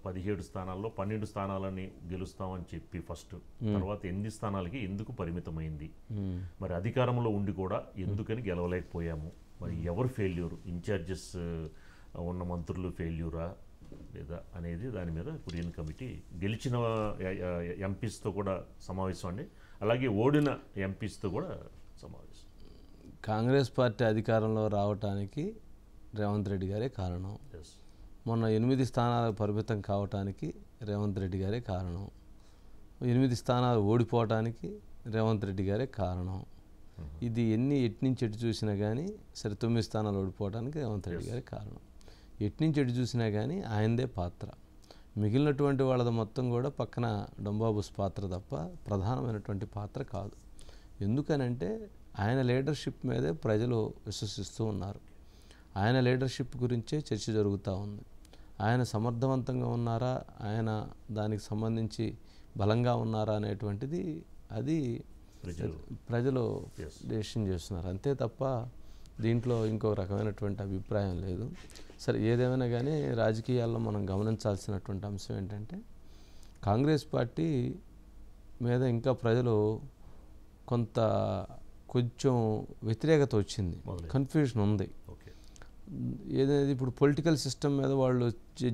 17 స్థానాల్లో 12 స్థానాలని గెలుస్తామని చెప్పి ఫస్ట్ తర్వాత 8 స్థానాలకి ఎందుకు పరిమితమైంది? మరి అధికారంలో ఉండి కూడా ఎందుకని గెలవలేకపోయాము? మరి ఎవరు ఫెయిల్యూర్? ఇన్ఛార్జెస్ ఉన్న మంత్రులు ఫెయిల్యూరా లేదా అనేది దాని మీద కురియన్ కమిటీ గెలిచిన ఎంపీస్తో కూడా సమావేశం అండి, అలాగే ఓడిన ఎంపీస్తో కూడా సమావేశం. కాంగ్రెస్ పార్టీ అధికారంలో రావటానికి రేవంత్ రెడ్డి గారే కారణం. మొన్న 8 స్థానాలకు పరిమితం కావటానికి రేవంత్ రెడ్డి గారే కారణం. 8 స్థానాలు ఓడిపోవటానికి రేవంత్ రెడ్డి గారే కారణం. ఇది ఎట్నుంచి ఎటు చూసినా కానీ సరే 9 స్థానాలు ఓడిపోవడానికి రేవంత్ రెడ్డి గారే కారణం. ఎట్నుంచి ఎటు చూసినా కానీ ఆయనదే పాత్ర. మిగిలినటువంటి వాళ్ళది మొత్తం కూడా పక్కన డొంబాబుస్ పాత్ర తప్ప ప్రధానమైనటువంటి పాత్ర కాదు. ఎందుకనంటే ఆయన లీడర్షిప్ మీదే ప్రజలు విశ్వసిస్తూ ఉన్నారు. ఆయన లీడర్షిప్ గురించే చర్చ జరుగుతూ ఉంది. ఆయన సమర్థవంతంగా ఉన్నారా, ఆయన దానికి సంబంధించి బలంగా ఉన్నారా అనేటువంటిది అది ప్రజలు డెసిషన్ చేస్తున్నారు అంతే తప్ప దీంట్లో ఇంకో రకమైనటువంటి అభిప్రాయం లేదు. సరే ఏదేమైనా కానీ రాజకీయాల్లో మనం గమనించాల్సినటువంటి అంశం ఏంటంటే కాంగ్రెస్ పార్టీ మీద ఇంకా ప్రజలు కొంచెం వ్యతిరేకత వచ్చింది, కన్ఫ్యూజన్ ఉంది. ఏదైతే ఇప్పుడు పొలిటికల్ సిస్టమ్ మీద వాళ్ళు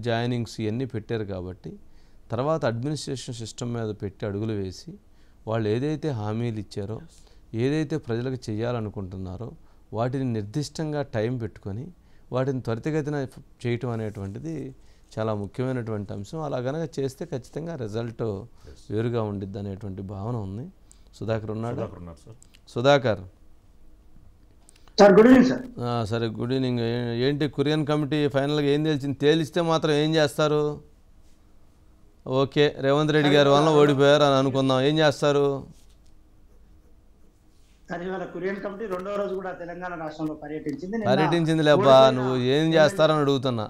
జాయినింగ్స్ ఇవన్నీ పెట్టారు కాబట్టి తర్వాత అడ్మినిస్ట్రేషన్ సిస్టమ్ మీద పెట్టి అడుగులు వేసి వాళ్ళు ఏదైతే హామీలు ఇచ్చారో, ఏదైతే ప్రజలకు చేయాలనుకుంటున్నారో వాటిని నిర్దిష్టంగా టైం పెట్టుకొని వాటిని త్వరితగతిన చేయటం అనేటువంటిది చాలా ముఖ్యమైనటువంటి అంశం. అలా కనుక చేస్తే ఖచ్చితంగా రిజల్ట్ వేరుగా ఉండిద్ది అనేటువంటి భావన ఉంది. సుధాకర్ ఉన్నాడు. Sudhakar sir, good evening sir. సరే, గుడ్ ఈవినింగ్. ఏంటి కురియన్ కమిటీ ఫైనల్గా ఏం తేలిస్తే మాత్రం ఏం చేస్తారు? ఓకే, రేవంత్ రెడ్డి గారి వల్ల ఓడిపోయారు అని అనుకుందాం, ఏం చేస్తారు? కురియన్ కమిటీ 2వ రోజు కూడా తెలంగాణ రాష్ట్రంలో పర్యటించింది లేబ్బా, నువ్వు ఏం చేస్తారని అడుగుతున్నా.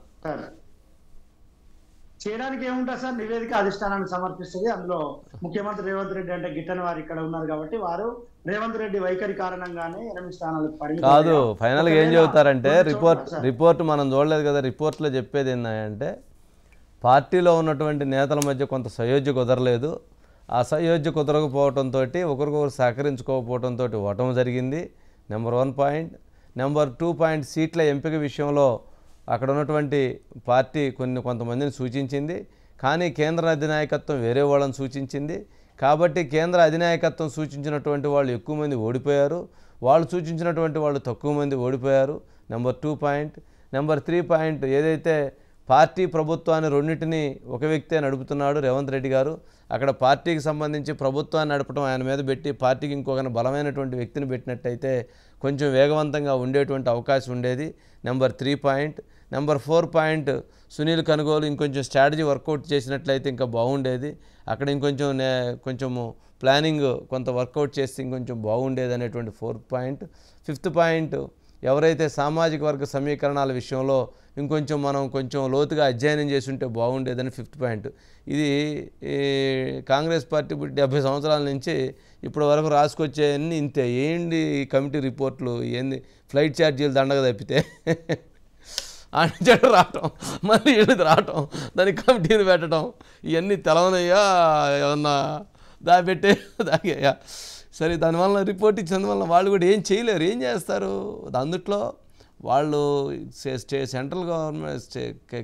చేయడానికి ఏముంటుంది సార్, నివేదిక అధిష్టానానికి సమర్పిస్తుంది. అందులో ముఖ్యమంత్రి రేవంత్ రెడ్డి అంటే గిట్టని వారు ఇక్కడ ఉన్నారు కాబట్టి వారు రేవంత్ రెడ్డి వైఖరి కారణంగానే 8 స్థానాలకు పరిమితం కాదు. ఫైనల్గా ఏం చెబుతారంటే రిపోర్ట్ మనం చూడలేదు కదా, రిపోర్ట్లో చెప్పేది ఏంటంటే పార్టీలో ఉన్నటువంటి నేతల మధ్య కొంత సయోధ్య కుదరలేదు. ఆ సయోధ్య కుదరకపోవడంతో ఒకరికొకరు సహకరించుకోకపోవడంతో ఓటమి జరిగింది. Number 1 point. నెంబర్ 2 పాయింట్, సీట్ల ఎంపిక విషయంలో అక్కడ ఉన్నటువంటి పార్టీ కొంతమందిని సూచించింది, కానీ కేంద్ర అధినాయకత్వం వేరే వాళ్ళని సూచించింది. కాబట్టి కేంద్ర అధినాయకత్వం సూచించినటువంటి వాళ్ళు ఎక్కువ మంది ఓడిపోయారు, వాళ్ళు సూచించినటువంటి వాళ్ళు తక్కువ మంది ఓడిపోయారు. Number 2 point. నెంబర్ 3 పాయింట్, ఏదైతే పార్టీ ప్రభుత్వాన్ని రెండింటినీ ఒక వ్యక్తే నడుపుతున్నాడు రేవంత్ రెడ్డి గారు, అక్కడ పార్టీకి సంబంధించి ప్రభుత్వాన్ని నడపడం ఆయన మీద పెట్టి పార్టీకి ఇంకొక బలమైనటువంటి వ్యక్తిని పెట్టినట్టయితే కొంచెం వేగవంతంగా ఉండేటువంటి అవకాశం ఉండేది. Number 3 point. Number 4 point, Sunil Kanugolu ఇంకొంచెం స్ట్రాటజీ వర్కౌట్ చేసినట్లయితే ఇంకా బాగుండేది. అక్కడ కొంచెము ప్లానింగ్ కొంత వర్కౌట్ చేస్తే ఇంకొంచెం బాగుండేది అనేటువంటి 4 పాయింట్. 5th పాయింట్, ఎవరైతే సామాజిక వర్గ సమీకరణాల విషయంలో మనం కొంచెం లోతుగా అధ్యయనం చేసి ఉంటే బాగుండేదని 5th పాయింట్. ఇది కాంగ్రెస్ పార్టీ 70 సంవత్సరాల నుంచి ఇప్పటి వరకు రాసుకొచ్చేవన్నీ ఇంతే. ఏంటి ఈ కమిటీ రిపోర్ట్లు, ఏంది ఫ్లైట్ ఛార్జీలు దండగ తప్పితే చెడు రావటం, మళ్ళీ ఏడుది రావటం, దానికి కమిటీని పెట్టడం, ఇవన్నీ తెలవనయ్యా, ఏమన్నా దాగేయ్యా. సరే, దానివల్ల రిపోర్ట్ ఇచ్చినందువల్ల వాళ్ళు కూడా ఏం చేయలేరు. ఏం చేస్తారు? అందుట్లో వాళ్ళు సెంట్రల్ గవర్నమెంట్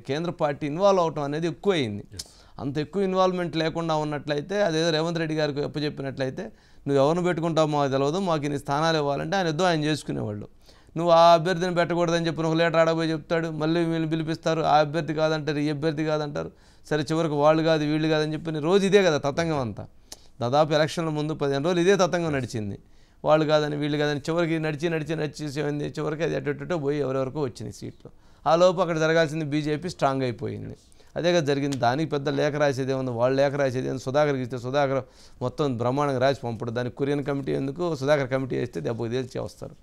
కేంద్ర పార్టీ ఇన్వాల్వ్ అవటం అనేది ఎక్కువైంది. అంత ఎక్కువ ఇన్వాల్వ్మెంట్ లేకుండా ఉన్నట్లయితే, అదేదో రేవంత్ రెడ్డి గారికి చెప్పినట్లయితే, నువ్వు ఎవరిని పెట్టుకుంటావు మాకు తెలియదు, మాకు ఇన్ని స్థానాలు ఇవ్వాలంటే ఆయన చేసుకునేవాళ్ళు. నువ్వు ఆ అభ్యర్థిని పెట్టకూడదని చెప్పి నువ్వు లీటర్ ఆడబోయి చెప్తాడు, మళ్ళీ వీళ్ళు పిలిపిస్తారు, ఆ అభ్యర్థి కాదంటారు, ఈ అభ్యర్థి కాదంటారు. సరే, చివరికి వాళ్ళు కాదు వీళ్ళు కాదని చెప్పి రోజు ఇదే కదా తతంగం అంతా. దాదాపు ఎలక్షన్ల ముందు 15 రోజులు ఇదే తతంగం నడిచింది. వాళ్ళు కాదని వీళ్ళు కాదని చివరికి నడిచేసింది. చివరికి అది అటు పోయి ఎవరెవరికో వచ్చినాయి సీట్లు. ఆ లోపు అక్కడ జరగాల్సింది బీజేపీ స్ట్రాంగ్ అయిపోయింది. అదే కదా జరిగింది. దానికి పెద్ద లేఖ రాసేదే ఉంది, వాళ్ళు లేఖ రాసేది ఉంది. సుధాకర్కి ఇస్తే సుధాకర్ మొత్తం బ్రహ్మాండంగా రాసి పంపడు. దానికి కురియన్ కమిటీ ఎందుకు, సుధాకర్ కమిటీ వేస్తే దెబ్బకి తేల్చి వస్తారు.